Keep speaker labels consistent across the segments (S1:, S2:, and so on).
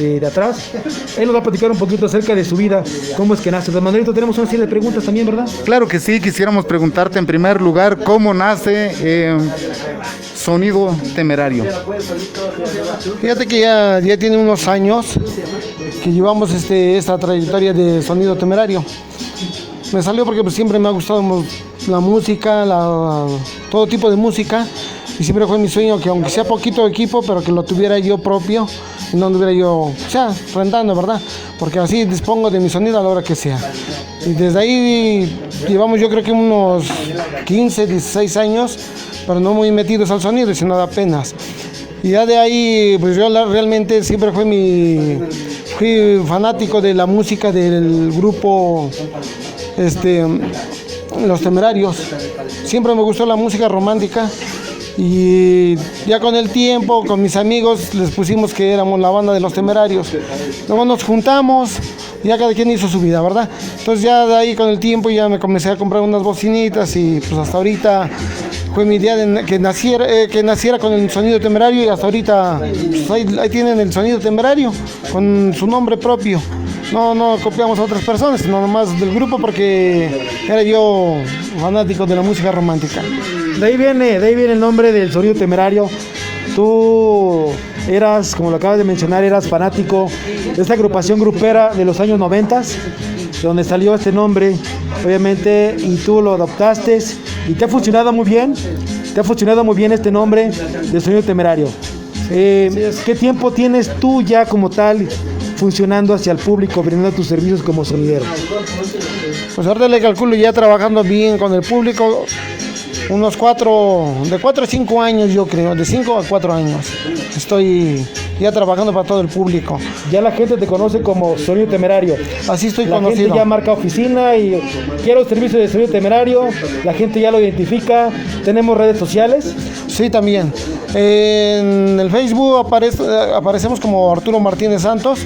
S1: de atrás. Él nos va a platicar un poquito acerca de su vida, cómo es que nace. Don Manuelito, tenemos una serie de preguntas también, ¿verdad?
S2: Claro que sí, quisiéramos preguntarte en primer lugar cómo nace Sonido Temerario.
S3: Fíjate que ya tiene unos años que llevamos esta trayectoria de Sonido Temerario. Me salió porque pues, siempre me ha gustado la música, todo tipo de música, y siempre fue mi sueño que aunque sea poquito equipo, pero que lo tuviera yo propio y no anduviera yo, o sea, rentando, ¿verdad? Porque así dispongo de mi sonido a la hora que sea. Y desde ahí llevamos yo creo que unos 15, 16 años, pero no muy metidos al sonido, sino de apenas. Y ya de ahí, pues yo realmente siempre fui fanático de la música del grupo Los Temerarios. Siempre me gustó la música romántica y ya con el tiempo, con mis amigos, les pusimos que éramos la banda de Los Temerarios. Luego nos juntamos, ya cada quien hizo su vida, ¿verdad? Entonces ya de ahí con el tiempo ya me comencé a comprar unas bocinitas y pues hasta ahorita fue mi idea de que naciera con el Sonido Temerario, y hasta ahorita pues ahí tienen el Sonido Temerario con su nombre propio. No copiamos a otras personas, sino nomás del grupo, porque era yo fanático de la música romántica.
S1: De ahí viene el nombre del Sonido Temerario. Tú eras, como lo acabas de mencionar, eras fanático de esta agrupación grupera de los años 90, donde salió este nombre, obviamente, y tú lo adoptaste y te ha funcionado muy bien. Te ha funcionado muy bien este nombre de Sonido Temerario. ¿Qué tiempo tienes tú ya como tal funcionando hacia el público, brindando tus servicios como sonidero?
S3: Pues ahorita le calculo ya trabajando bien con el público, unos 4 a 5 años yo creo, de 5 a 4 años. Estoy ya trabajando para todo el público.
S1: Ya la gente te conoce como Sonido Temerario.
S3: Así estoy
S1: la
S3: conocido.
S1: La gente ya marca oficina y quiero servicio de Sonido Temerario. La gente ya lo identifica. ¿Tenemos redes sociales?
S3: Sí, también. En el Facebook aparecemos como Arturo Martínez Santos.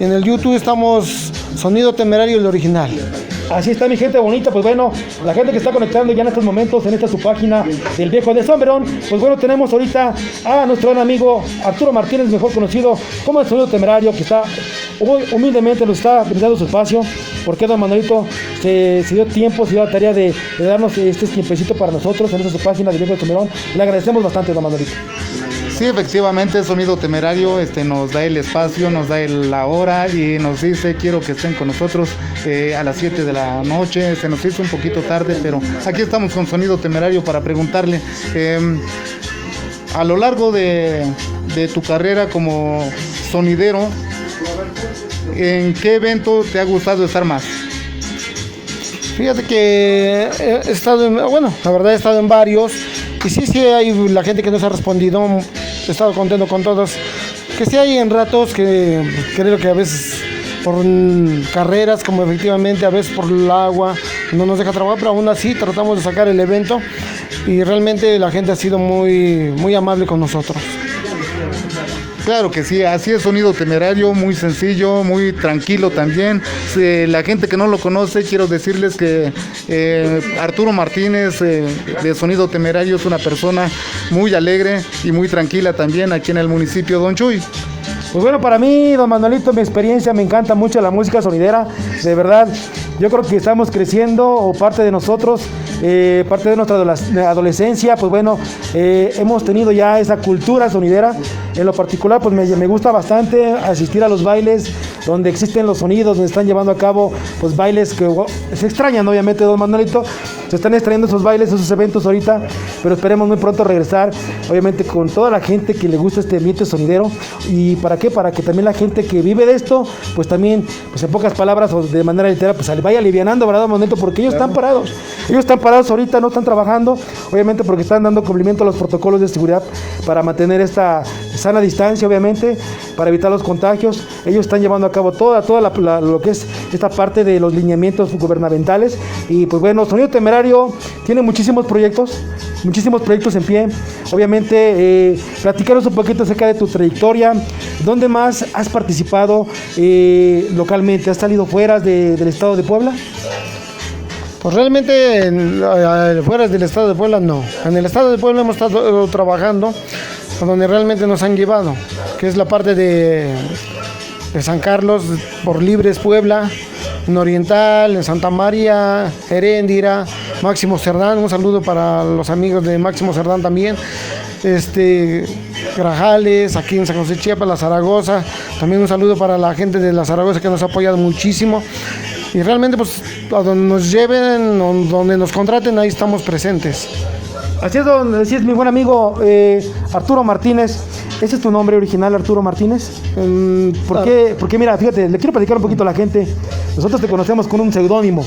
S3: Y en el YouTube estamos Sonido Temerario, el original.
S1: Así está, mi gente bonita. Pues bueno, la gente que está conectando ya en estos momentos en esta su página del Viejo de Sombrerón, pues bueno, tenemos ahorita a nuestro gran amigo Arturo Martínez, mejor conocido como el Sonido Temerario, que está humildemente nos está brindando su espacio, porque don Manuelito se dio tiempo, se dio la tarea de darnos este tiempecito para nosotros en esta su página del Viejo de Sombrerón. Le agradecemos bastante, don Manuelito.
S2: Sí, efectivamente, Sonido Temerario nos da el espacio, nos da la hora y nos dice quiero que estén con nosotros a las 7 de la noche. Se nos hizo un poquito tarde, pero aquí estamos con Sonido Temerario para preguntarle, a lo largo de tu carrera como sonidero, ¿en qué evento te ha gustado estar más?
S3: Fíjate que he estado la verdad he estado en varios, y sí hay la gente que nos ha respondido, he estado contento con todos, que sí hay en ratos que creo que a veces por carreras, como efectivamente a veces por el agua no nos deja trabajar, pero aún así tratamos de sacar el evento y realmente la gente ha sido muy, muy amable con nosotros.
S2: Claro que sí, así es Sonido Temerario, muy sencillo, muy tranquilo también. La gente que no lo conoce, quiero decirles que Arturo Martínez de Sonido Temerario es una persona muy alegre y muy tranquila también aquí en el municipio de Don Chuy.
S1: Pues bueno, para mí, don Manuelito, mi experiencia, me encanta mucho la música sonidera, de verdad. Yo creo que estamos creciendo, o parte de nosotros, parte de nuestra adolescencia, pues bueno, hemos tenido ya esa cultura sonidera. En lo particular, pues me gusta bastante asistir a los bailes donde existen los sonidos, donde están llevando a cabo pues bailes que se extrañan, obviamente, don Manuelito. Se están extrayendo esos bailes, esos eventos ahorita, pero esperemos muy pronto regresar, obviamente, con toda la gente que le gusta este ambiente sonidero. ¿Y para qué? Para que también la gente que vive de esto, pues también, pues en pocas palabras o de manera literal, pues vaya alivianando, ¿verdad, don Manuelito? Porque ellos están parados. Ellos están parados ahorita, no están trabajando, obviamente porque están dando cumplimiento a los protocolos de seguridad para mantener esta sana distancia, obviamente, para evitar los contagios. Ellos están llevando a cabo toda lo que es esta parte de los lineamientos gubernamentales. Y pues bueno, Sonido Temerario tiene muchísimos proyectos en pie. Obviamente, platicaros un poquito acerca de tu trayectoria. ¿Dónde más has participado localmente? ¿Has salido fuera del estado de Puebla?
S3: Pues realmente fuera del estado de Puebla no. En el estado de Puebla hemos estado trabajando donde realmente nos han llevado, que es la parte de de San Carlos, por Libres Puebla, en Oriental, en Santa María, Heréndira, Máximo Cerdán, un saludo para los amigos de Máximo Cerdán también, Grajales, aquí en San José Chiapas, La Zaragoza, también un saludo para la gente de La Zaragoza que nos ha apoyado muchísimo. Y realmente, pues, a donde nos lleven, donde nos contraten, ahí estamos presentes.
S1: Así es, mi buen amigo Arturo Martínez. ¿Ese es tu nombre original, Arturo Martínez? ¿Por qué? Porque mira, fíjate, le quiero platicar un poquito a la gente. Nosotros te conocemos con un seudónimo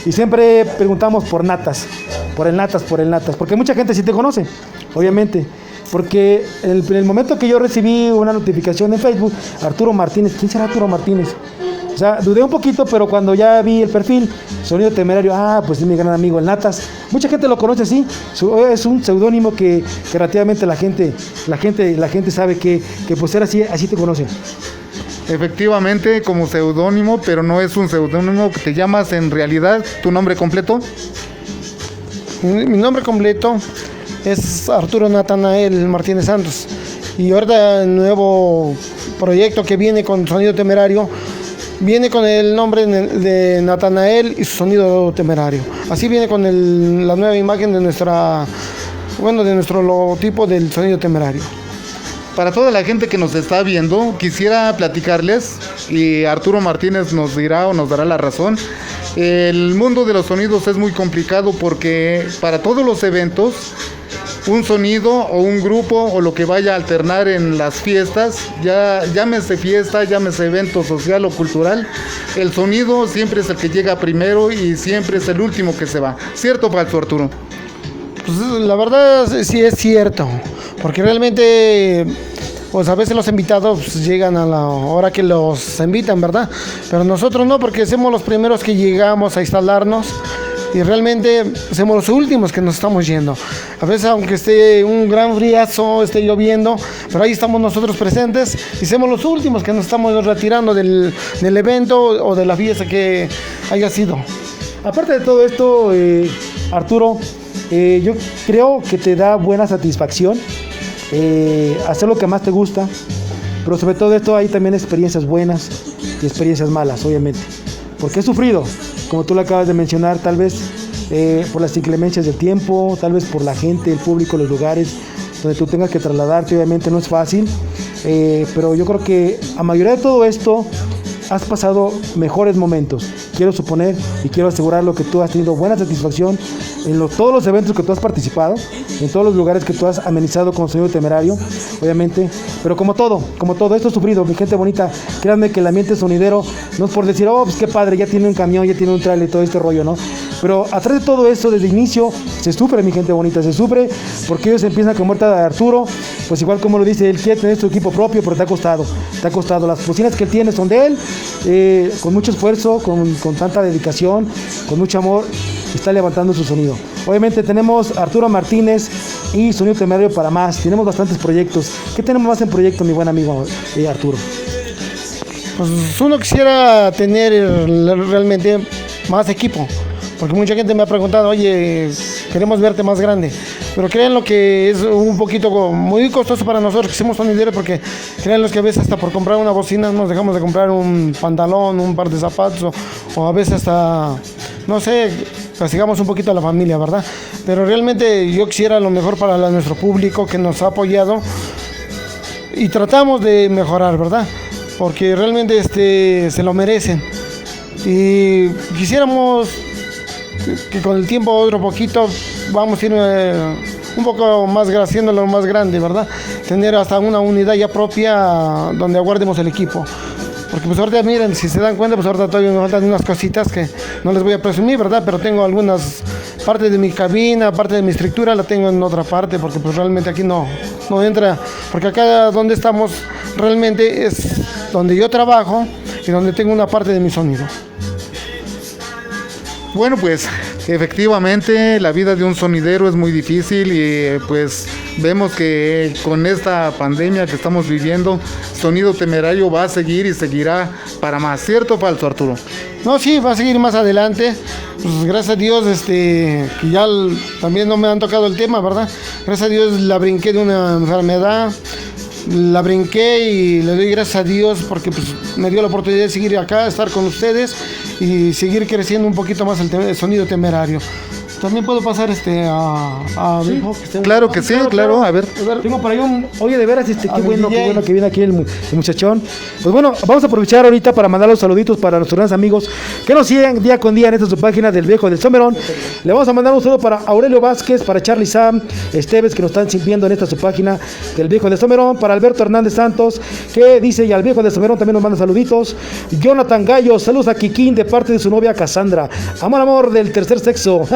S1: y siempre preguntamos por Natas, por el Natas, porque mucha gente sí te conoce, obviamente. Porque en el momento que yo recibí una notificación en Facebook, Arturo Martínez, ¿quién será Arturo Martínez? O sea, dudé un poquito, pero cuando ya vi el perfil, Sonido Temerario, pues es mi gran amigo, el Natas. Mucha gente lo conoce así, es un seudónimo que relativamente la gente sabe que por ser así te conocen.
S2: Efectivamente, como seudónimo, pero no es un seudónimo que te llamas en realidad. ¿Tu nombre completo?
S3: Mi nombre completo es Arturo Natanael Martínez Santos. Y ahorita el nuevo proyecto que viene con Sonido Temerario viene con el nombre de Natanael y su Sonido Temerario. Así viene con la nueva imagen de nuestro logotipo del Sonido Temerario.
S2: Para toda la gente que nos está viendo, quisiera platicarles, y Arturo Martínez nos dirá o nos dará la razón. El mundo de los sonidos es muy complicado porque para todos los eventos, un sonido o un grupo o lo que vaya a alternar en las fiestas, ya llámese fiesta, llámese evento social o cultural, el sonido siempre es el que llega primero y siempre es el último que se va. ¿Cierto o falso, Arturo?
S3: Pues la verdad sí es cierto, porque realmente pues a veces los invitados llegan a la hora que los invitan, ¿verdad? Pero nosotros no, porque somos los primeros que llegamos a instalarnos. Y realmente somos los últimos que nos estamos yendo. A veces, aunque esté un gran friazo, esté lloviendo, pero ahí estamos nosotros presentes y somos los últimos que nos estamos retirando del evento o de la fiesta que haya sido.
S1: Aparte de todo esto, Arturo, yo creo que te da buena satisfacción hacer lo que más te gusta, pero sobre todo esto hay también experiencias buenas y experiencias malas, obviamente, porque he sufrido, como tú lo acabas de mencionar, tal vez por las inclemencias del tiempo, tal vez por la gente, el público, los lugares donde tú tengas que trasladarte, obviamente no es fácil, pero yo creo que a mayoría de todo esto has pasado mejores momentos. Quiero suponer y quiero asegurarlo que tú has tenido buena satisfacción en todos los eventos que tú has participado, en todos los lugares que tú has amenizado con Sonido Temerario, obviamente, pero como todo esto he sufrido, mi gente bonita. Créanme que el ambiente sonidero no es por decir, pues qué padre, ya tiene un camión, ya tiene un trailer y todo este rollo, ¿no? Pero atrás de todo eso, desde el inicio, se sufre, mi gente bonita, se sufre porque ellos empiezan con muerta de Arturo, pues igual como lo dice, él quiere tener su equipo propio, pero te ha costado, las bocinas que él tiene son de él, con mucho esfuerzo, con tanta dedicación, con mucho amor, está levantando su sonido. Obviamente tenemos Arturo Martínez y Sonido Temerario para más, tenemos bastantes proyectos. ¿Qué tenemos más en proyecto, mi buen amigo Arturo?
S3: Pues uno quisiera tener realmente más equipo, porque mucha gente me ha preguntado, oye, queremos verte más grande, pero créanlo que es un poquito muy costoso para nosotros que somos sonideros, porque créanlo que a veces hasta por comprar una bocina nos dejamos de comprar un pantalón, un par de zapatos, o a veces hasta, no sé, castigamos un poquito a la familia, ¿verdad? Pero realmente yo quisiera lo mejor para nuestro público que nos ha apoyado y tratamos de mejorar, ¿verdad? Porque realmente se lo merecen. Y quisiéramos que con el tiempo otro poquito vamos a ir un poco más haciéndolo más grande, ¿verdad? Tener hasta una unidad ya propia donde aguardemos el equipo. Porque pues ahorita miren, si se dan cuenta, pues ahorita todavía me faltan unas cositas que no les voy a presumir, ¿verdad? Pero tengo algunas partes de mi cabina, parte de mi estructura la tengo en otra parte, porque pues realmente aquí no entra, porque acá donde estamos realmente es donde yo trabajo y donde tengo una parte de mi sonido.
S2: Bueno, pues efectivamente la vida de un sonidero es muy difícil y pues vemos que con esta pandemia que estamos viviendo, Sonido Temerario va a seguir y seguirá para más. ¿Cierto o falso, Arturo?
S3: No, sí, va a seguir más adelante. Pues gracias a Dios, que ya también no me han tocado el tema, ¿verdad? Gracias a Dios la brinqué de una enfermedad. la brinqué y le doy gracias a Dios porque pues, me dio la oportunidad de seguir acá, estar con ustedes y seguir creciendo un poquito más el sonido temerario. También puedo pasar a
S2: sí,
S3: mi hijo que
S2: claro que sí, claro, a ver.
S1: Tengo por ahí oye, de veras, qué
S3: A ver,
S1: bueno
S3: DJ.
S1: que viene aquí el muchachón. Pues bueno, vamos a aprovechar ahorita para mandar los saluditos para nuestros grandes amigos que nos siguen día con día en esta su página del Viejo del Somerón. Le vamos a mandar un saludo para Aurelio Vázquez, para Charlie Sam, Esteves, que nos están viendo en esta su página del Viejo del Somerón, para Alberto Hernández Santos, que dice, y al Viejo del Somerón también nos manda saluditos. Jonathan Gallo, saludos a Kikín de parte de su novia Cassandra. Amor del tercer sexo.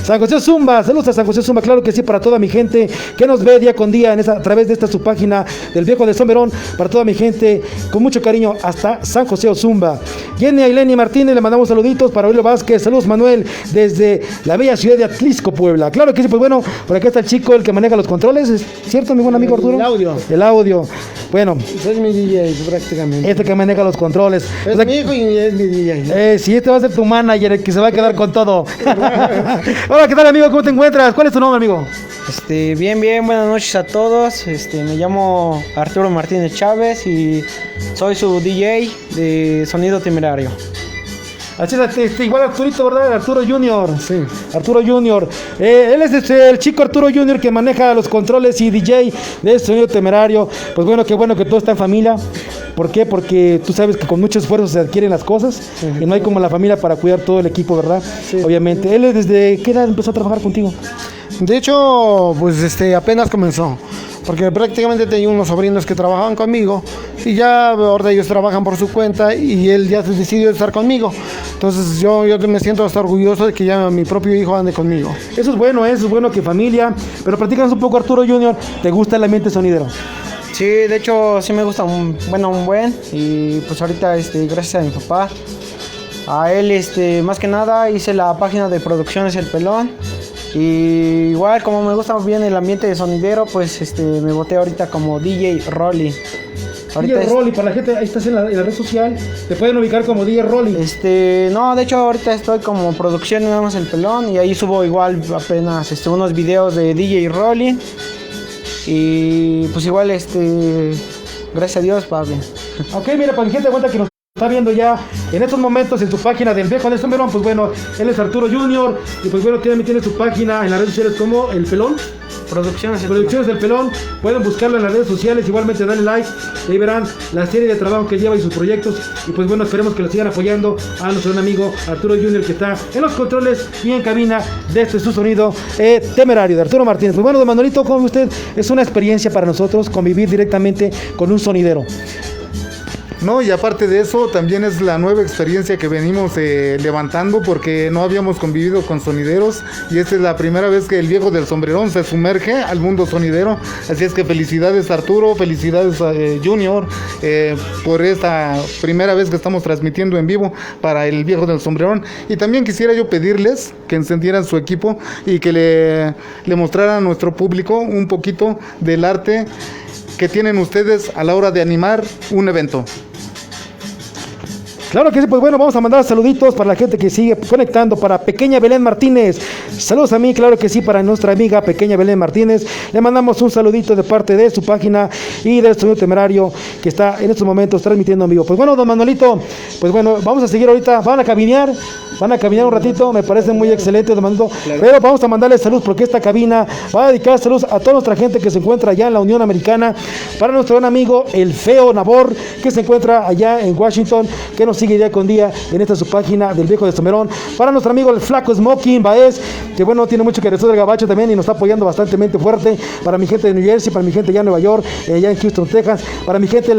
S1: San José Zumba, saludos a San José Zumba, claro que sí, para toda mi gente que nos ve día con día a través de esta su página del Viejo de Somerón, para toda mi gente, con mucho cariño, hasta San José Zumba. Jenny Aileni Martínez, le mandamos saluditos para Aurelio Vázquez, saludos Manuel, desde la bella ciudad de Atlisco, Puebla. Claro que sí, pues bueno, por acá está el chico, el que maneja los controles, ¿es cierto, mi buen amigo Arturo?
S3: El audio.
S1: El audio, bueno.
S3: Es mi DJ prácticamente.
S1: Este que maneja los controles.
S3: Es
S1: O sea,
S3: mi hijo y es mi DJ.
S1: sí, este va a ser tu manager, el que se va a quedar con todo. Hola, ¿qué tal, amigo? ¿Cómo te encuentras? ¿Cuál es tu nombre, amigo?
S4: Bien, buenas noches a todos. Me llamo Arturo Martínez Chávez y soy su DJ de Sonido Temerario.
S1: Así es, igual Arturito, ¿verdad? Arturo Junior.
S3: Sí.
S1: Arturo Junior. Él es el chico Arturo Junior que maneja los controles y DJ de Sonido Temerario. Pues bueno que todo está en familia. ¿Por qué? Porque tú sabes que con mucho esfuerzo se adquieren las cosas y no hay como la familia para cuidar todo el equipo, ¿verdad?
S3: Sí.
S1: Obviamente. ¿Él desde qué edad empezó a trabajar contigo?
S3: De hecho, pues apenas comenzó, porque prácticamente tenía unos sobrinos que trabajaban conmigo y ya ahora ellos trabajan por su cuenta y él ya decidió estar conmigo. Entonces yo me siento hasta orgulloso de que ya mi propio hijo ande conmigo.
S1: Eso es bueno que familia. Pero platícanos un poco, Arturo Junior, ¿te gusta el ambiente sonidero?
S4: Sí, de hecho sí me gusta un buen y pues ahorita gracias a mi papá, a él más que nada hice la página de Producciones El Pelón. Y igual como me gusta bien el ambiente de sonidero, pues me boté ahorita como DJ Rolly.
S1: DJ Rolly, para la gente, ahí estás en la red social, te pueden ubicar como DJ Rolly.
S4: No, de hecho ahorita estoy como Producciones nada más El Pelón y ahí subo igual apenas unos videos de DJ Rolly. Y pues igual gracias a Dios, papi.
S1: Ok, mira, para la gente de cuenta que nos está viendo ya en estos momentos en su página del Viejo de Somerón, pues bueno, él es Arturo Junior y pues bueno, también tiene su página en las redes sociales como El Pelón. Producciones del Pelón, pueden buscarlo en las redes sociales, igualmente dale like, y ahí verán la serie de trabajo que lleva y sus proyectos, y pues bueno, esperemos que lo sigan apoyando a nuestro gran amigo Arturo Junior, que está en los controles y en cabina de su sonido temerario, de Arturo Martínez. Pues bueno, don Manolito, como usted, es una experiencia para nosotros convivir directamente con un sonidero.
S2: No, y aparte de eso, también es la nueva experiencia que venimos levantando porque no habíamos convivido con sonideros y esta es la primera vez que el Viejo del Sombrerón se sumerge al mundo sonidero. Así es que felicidades Arturo, felicidades Junior por esta primera vez que estamos transmitiendo en vivo para el Viejo del Sombrerón. Y también quisiera yo pedirles que encendieran su equipo y que le mostraran a nuestro público un poquito del arte que tienen ustedes a la hora de animar un evento.
S1: Claro que sí, pues bueno, vamos a mandar saluditos para la gente que sigue conectando, para Pequeña Belén Martínez. Saludos a mí, claro que sí, para nuestra amiga Pequeña Belén Martínez. Le mandamos un saludito de parte de su página y del Sonido Temerario que está en estos momentos transmitiendo en vivo. Pues bueno, don Manuelito, pues bueno, vamos a seguir ahorita. Van a caminar un ratito, me parece muy excelente, don Manuelito. Claro. Pero vamos a mandarle salud porque esta cabina va a dedicar saludos a toda nuestra gente que se encuentra allá en la Unión Americana. Para nuestro gran amigo, el Feo Nabor, que se encuentra allá en Washington, que nos sigue día con día en esta su página del Viejo de Somerón. Para nuestro amigo el Flaco Smoking Baez, que bueno, tiene mucho que decir del Gabacho también y nos está apoyando bastante fuerte. Para mi gente de New Jersey, para mi gente allá en Nueva York, allá en Houston, Texas, para mi gente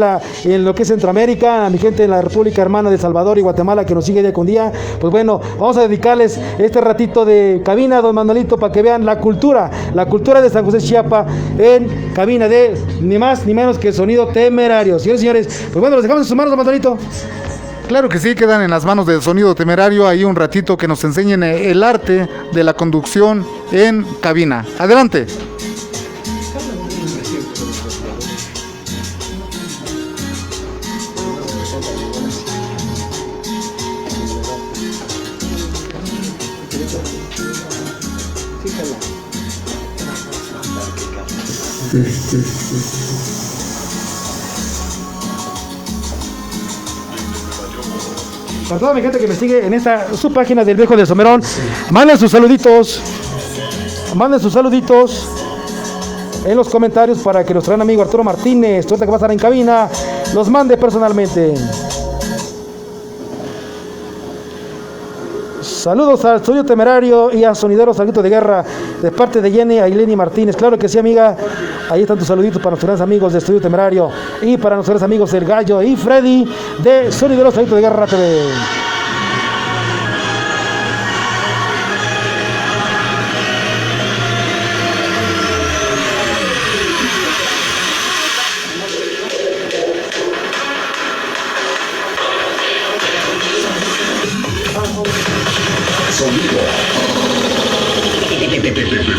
S1: en lo que es Centroamérica, a mi gente en la República Hermana de Salvador y Guatemala, que nos sigue día con día. Pues bueno, vamos a dedicarles este ratito de cabina, don Manuelito, para que vean la cultura de San José Chiapa en cabina de ni más ni menos que Sonido Temerario. Señores y señores, pues bueno, los dejamos en sus manos, don Manuelito.
S2: Claro que sí, quedan en las manos del Sonido Temerario ahí un ratito que nos enseñen el arte de la conducción en cabina. Adelante.
S5: Sí.
S1: para toda mi gente que me sigue en esta su página del Viejo del Somerón. Manden sus saluditos. Manden sus saluditos en los comentarios para que nuestro gran amigo Arturo Martínez, ahorita que va a estar en cabina, los mande personalmente. Saludos al Estudio Temerario y a Sonidero Salguito de Guerra de parte de Jenny Aileni Martínez. Claro que sí, amiga. Ahí están tus saluditos para nuestros grandes amigos de Estudio Temerario y para nuestros grandes amigos El Gallo y Freddy de Sonidero Salguito de Guerra TV.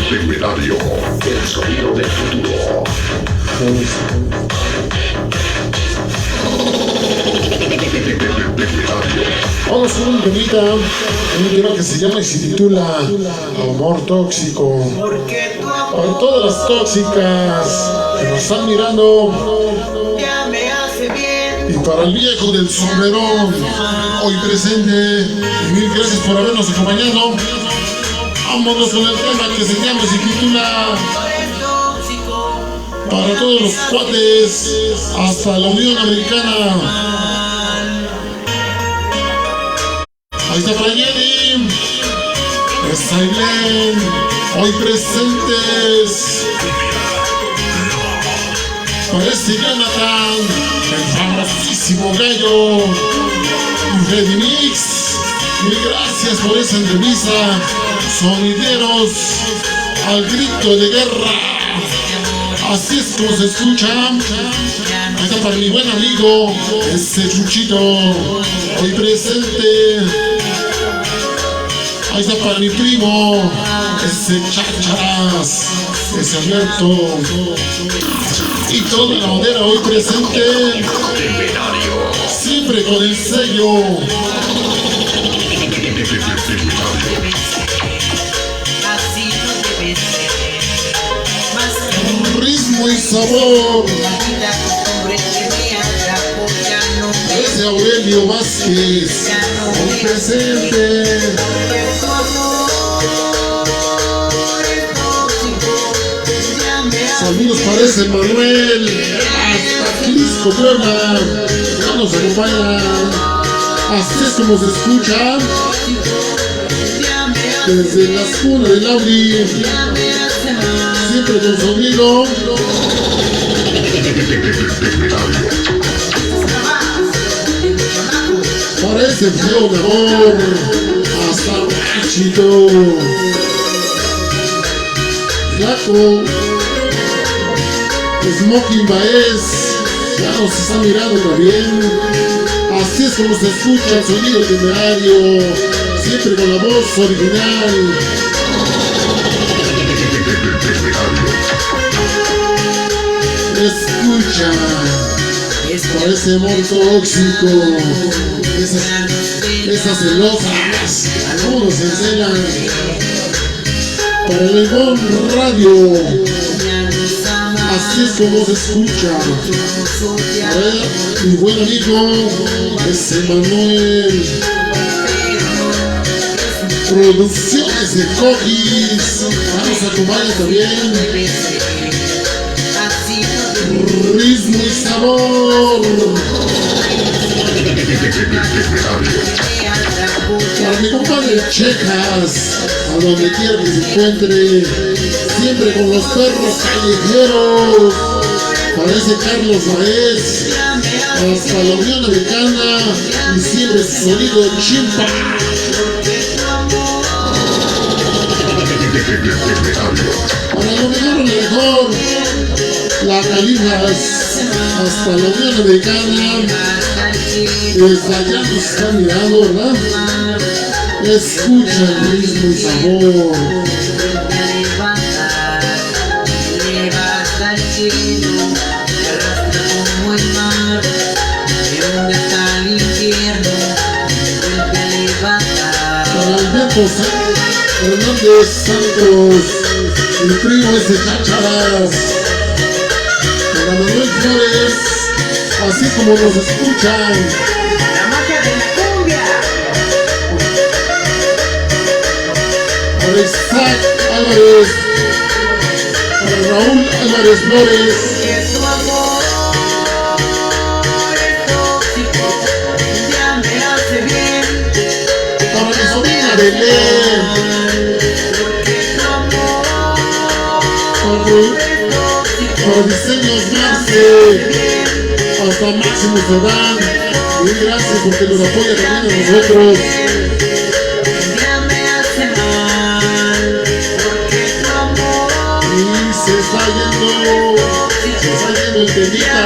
S5: Temerario, el sonido del futuro.
S6: Vamos con un tema que se llama y se titula Amor Tóxico. Para todas las tóxicas que nos están mirando, y para el viejo del Somerón, hoy presente, y mil gracias por habernos acompañado. Vámonos con el tema que se llama y se titula para todos los cuates hasta la Unión Americana. Ahí está para Jenny, está Ailén, hoy presentes. Para este Jonathan, el famosísimo Gallo, y Freddy Mix, mil gracias por esa entrevista. Sonideros al grito de guerra, así es como se escucha. Ahí está para mi buen amigo, ese Chuchito, hoy presente. Ahí está para mi primo, ese Chacharas, ese Alberto, y toda la bandera hoy presente, siempre con el sello. Ritmo y sabor. Ese Aurelio Vázquez, hoy presente. Saludos para ese Manuel, hasta Crisco Puebla, ya nos acompaña. Así es como se escucha desde las cunas del Audi, siempre con sonido. Parece frío de amor, hasta Machito, Flaco, Smoking Baez, ya nos está mirando también. Así es como se escucha el sonido temerario, siempre con la voz original. Escucha, parece amor tóxico, esas celosas, algunos se encelan. Para el Legón Radio, así es como se escucha. A ver, mi buen amigo, ese Manuel. Producciones de Cogis, vamos a acompañar también. Ritmo y sabor. Para mi compadre Checas, a donde quiera que se encuentre, siempre con los perros callejeros. Parece Carlos Baez, hasta la Unión Americana, y siempre sonido chimpa. Para lo mejor, la Calijas, hasta la Unión Americana, desde allá nos están mirando, ¿verdad? Escucha el ritmo y sabor. Para Alberto Hernández Santos, mi primo ese Chácharas. Para Manuel Flores, así como nos escuchan.
S7: La magia de la cumbia.
S6: para Isaac Álvarez, para Raúl Álvarez Flores, para mi sobrina Belén, para Diseños Marce, hasta Máximo Sedán, y gracias porque nos apoya también a nosotros. Y se está yendo el temita,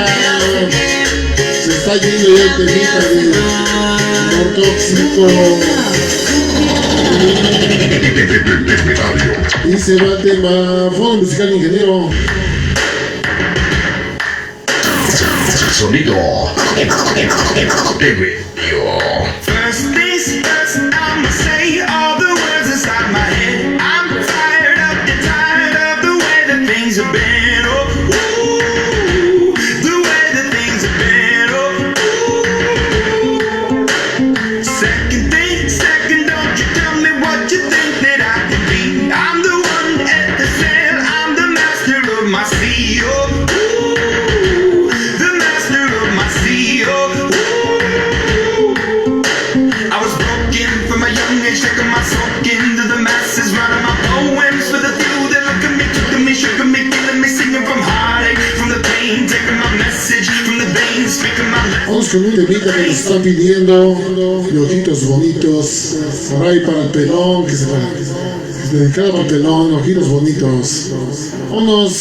S6: se está yendo ya el temita de Amor Tóxico. Y se va el tema Fondo Musical Ingeniero.
S5: Sonido TV.
S7: First things first, I'ma say all the words inside my head. I'm tired of the way that things have been. Oh, ooh, the way that things have been. Oh, ooh. Second, don't you tell me what you think that I can be. I'm the one at the sail, I'm the master of my sea. Oh, ooh, the master of my sea. Oh, ooh. I was broken from a young age, taking my soak into the masses, writing my poems for the few that look at me, took me, shook me, killing me, singing from heartache, from the pain, taking my message from the veins, speaking my life.
S6: Vamos con un temita que nos están pidiendo de Ojitos Bonitos, por ahí para el pelón, que se va dedicado para el pelón, Ojitos Bonitos. Unos,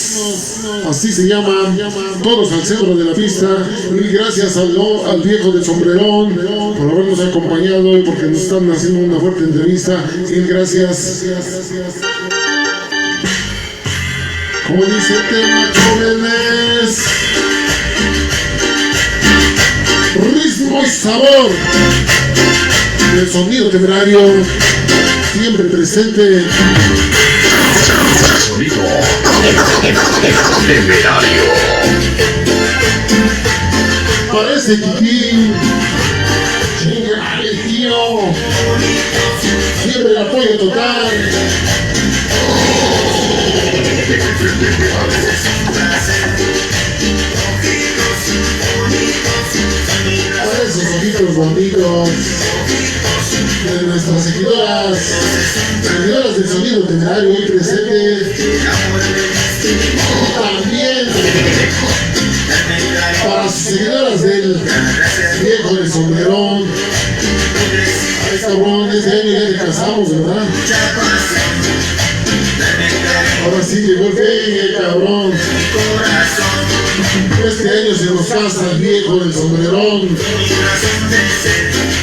S6: así se llaman, todos al centro de la pista. Mil gracias al viejo del sombrerón por habernos acompañado y porque nos están haciendo una fuerte entrevista. Mil gracias. Como dice el tema, jóvenes, ritmo y sabor del Sonido Temerario, siempre presente.
S5: Sonido Temerario.
S6: Parece Kikín, chinga el tío, siempre el apoyo total. Para esos ojitos bonitos de nuestras seguidoras del Sonido Temerario hoy presente. También para sus seguidoras del viejo del sombrerón. Ay, cabrón, este año ya te casamos, ¿verdad? Ahora sí llegó el fin, cabrón. Este año se nos casa el viejo del sombrerón.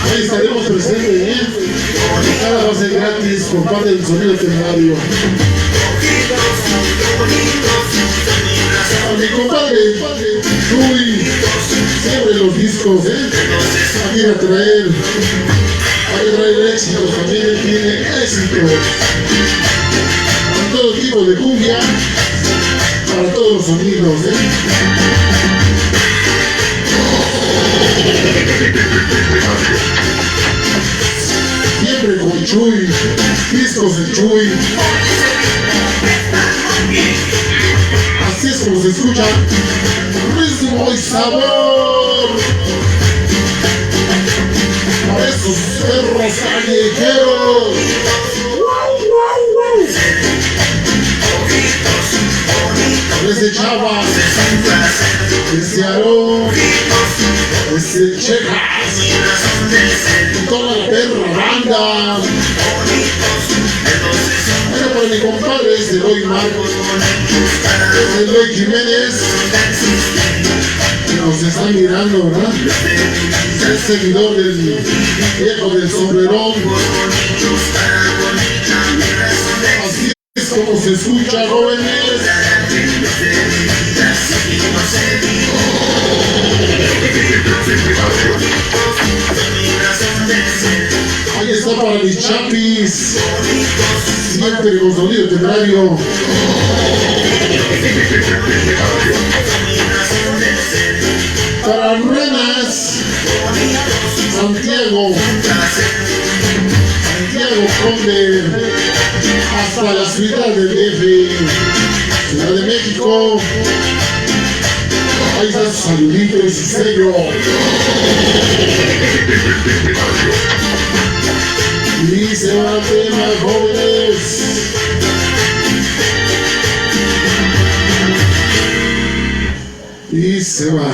S6: Ahí estaremos presentes, ¿eh? Cada va a ser gratis por parte del Sonido Temerario. A mi compadre Chuy, siempre los discos, ¿eh? Aquí a traer éxito, también él tiene éxito. Para todo tipo de cumbia, para todos los sonidos, ¿eh? Siempre con Chuy, discos de Chuy. Así es como se escucha, ritmo y sabor. Para esos perros callejeros. Ese Chava, ese Aarón, ese Chejas, y toda la perra banda. Bueno, para mi compadre es Eloy Marcos, es Eloy Jiménez, que nos está mirando, ¿verdad? Es seguidor del viejo del sombrerón. Así es como se escucha, jóvenes. Ahí está para mis chapis, siempre con Sonido Temerario. Para Renas, Santiago Conde, hasta la ciudad del DF, Ciudad de México. Ahí está su saludito y su sello. Y se va el tema, jóvenes. Y se va.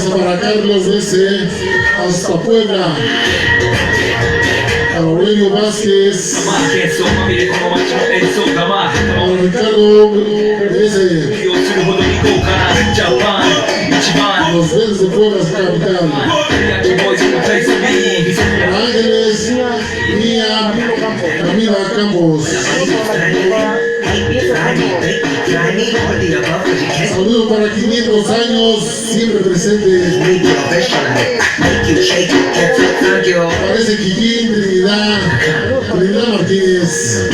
S6: Para Carlos desde hasta Puebla, a Aurelio Vázquez, a Ricardo desde los Verdes de Puebla capital, a Ángeles y a Camila Campos. Saludos para 500 años, siempre presente. Parece Kikín, Trinidad Martínez.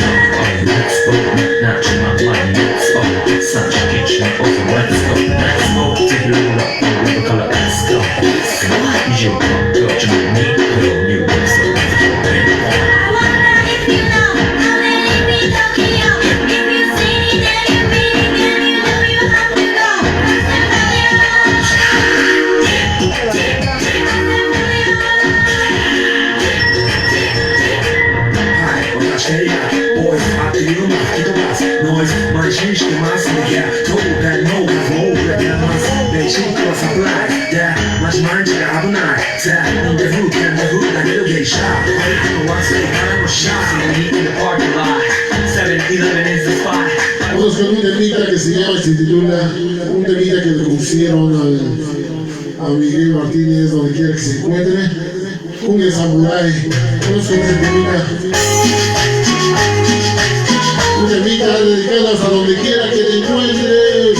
S6: Vamos con un temita que se llama, se titula, un temita que le compusieron a Miguel Martínez, donde quiera que se encuentre, Cumbia Samurai. Vamos con ese temita. Un temita dedicado a donde quiera que te encuentres.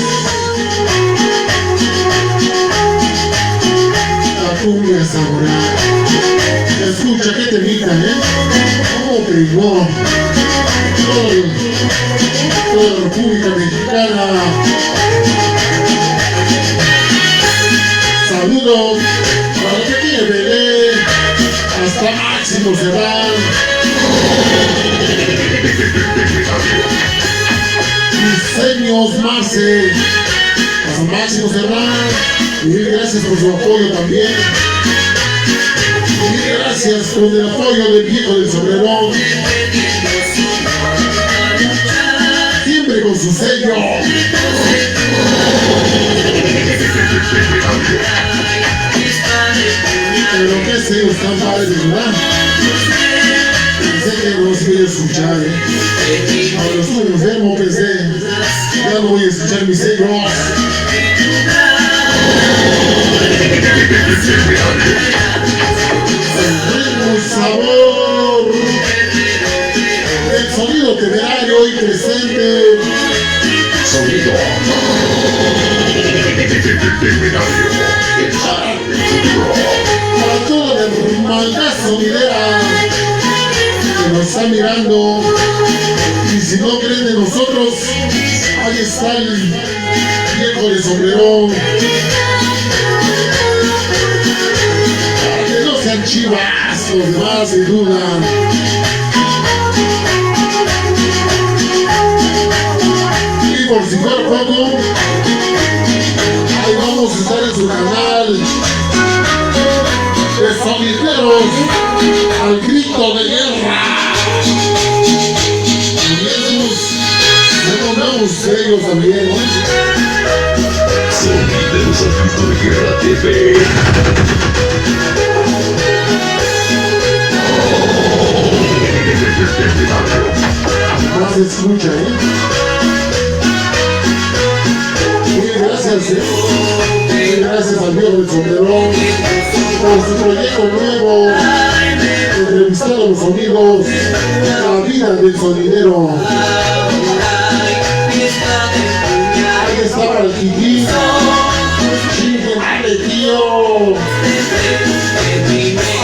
S6: La Cumbia Samurai. Escucha qué temita, cómo pegó. Toda la República Mexicana. Saludos para que tiene Belé, hasta Máximo Serrán. Diseños Marce, hasta Máximo Serrán. Y gracias por su apoyo también. Y gracias por el apoyo del viejo del sombrerón. Siempre con su sello. Pero qué sellos tan padres, ¿verdad? Pensé que no los voy a escuchar, Cuando estuve enfermo pensé, ya no voy a escuchar mis sellos. El sabor. El sonido temerario y presente.
S5: Sonido temerario.
S6: Para toda la hermandad sonidera que nos está mirando, y si no creen de nosotros, ahí está el viejo de sombrerón. Para que no sean chivas los demás, sin duda. Por si fuera poco, ahí vamos a estar en su canal de Sonideros al grito de guerra. También tenemos sellos también,
S5: Sonideros al grito de guerra TV.
S6: Más se escucha, Gracias. gracias al viejo del sombrerón por su proyecto nuevo, entrevistando los sonidos, la vida del sonidero. Ahí está para el Kiki. ¡Chingale, tío!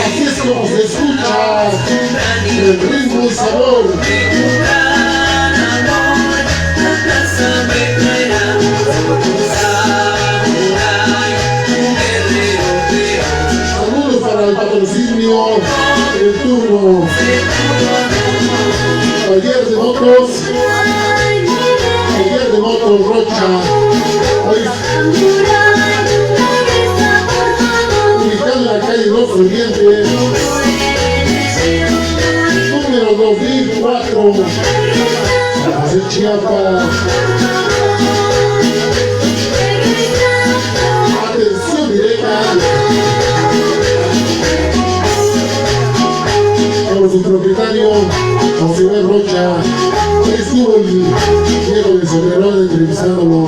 S6: Así es como se escucha el ritmo y sabor. Saludos para el patrocinio, el turno, taller de motos Rocha, ubicado en la calle Los Orientes, número 2004, San José, Chiapas. Atención directa por su propietario José Rocha. Estuvo el viejo del sombrerón entrevistándolo.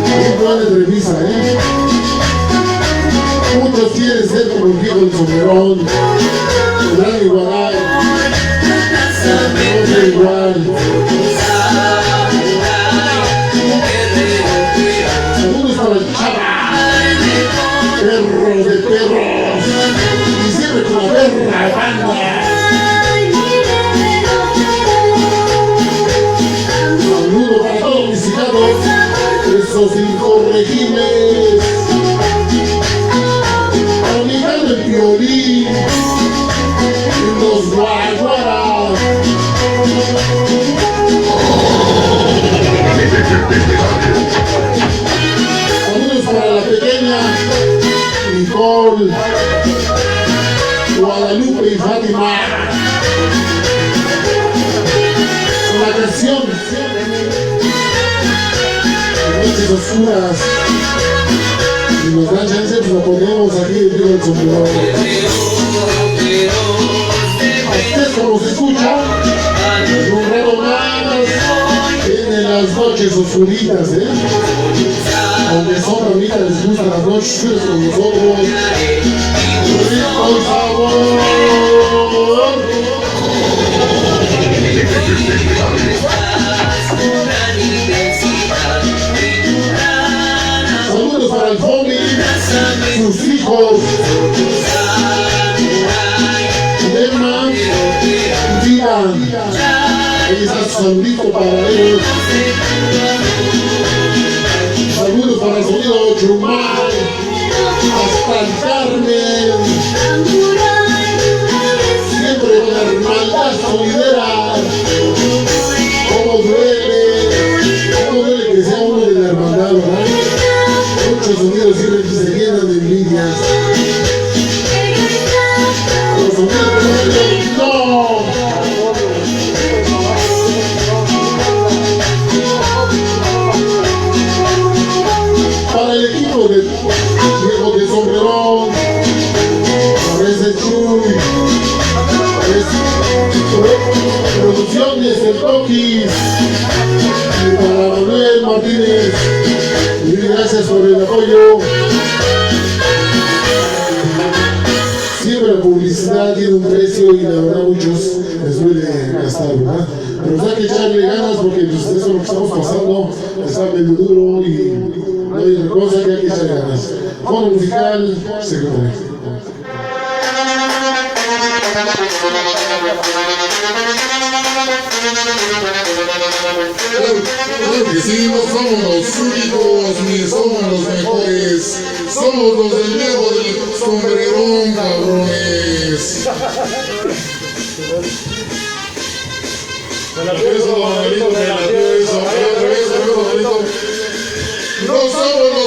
S6: Muy buena entrevista, Muchos quieren ser como el viejo del sombrerón, podrán igualar, no ser igual. Saludos para el Chava, perro de perros, y siempre con la perra banda. Saludos para todos mis hijados, esos incorregibles. Amigando el violín, en los guaguaras. Saludos para la pequeña Nicole, Guadalupe y Fátima. La canción Noches Oscuras. Si nos dan chance, pues lo ponemos aquí en el sombrero. Así es como se escucha. Un rato más vienen las noches oscuritas, Aunque son ahorita les gustan las noches oscuras con nosotros. Rico sabor. Saludos para el Fomi, sus hijos, Emma y Dylan. Ahí está su saludito para ellos. Saludos para el sonido Chumay, hasta el Carmen. Siempre con la hermandad sonidera. ¿Cómo duele que sea uno de la hermandad, verdad? Muchos sonidos siempre se llenan de envidias. Los sonidos no. Para el equipo de viejo de sombrerón, a veces Chuy, Producciones El Toquis, y para Manuel Martínez, mil gracias por el apoyo. Siempre la publicidad tiene un precio y la verdad muchos les duele gastar, ¿verdad? Pero hay que echarle ganas porque pues, eso es lo que estamos pasando, está medio duro y no hay otra cosa que hay que echarle ganas. Fondo musical, se conecta. Claro que sí, no somos los únicos ni somos los mejores, somos los del viejo del sombrerón, cabrones. Eso, Manolito, eso, no somos los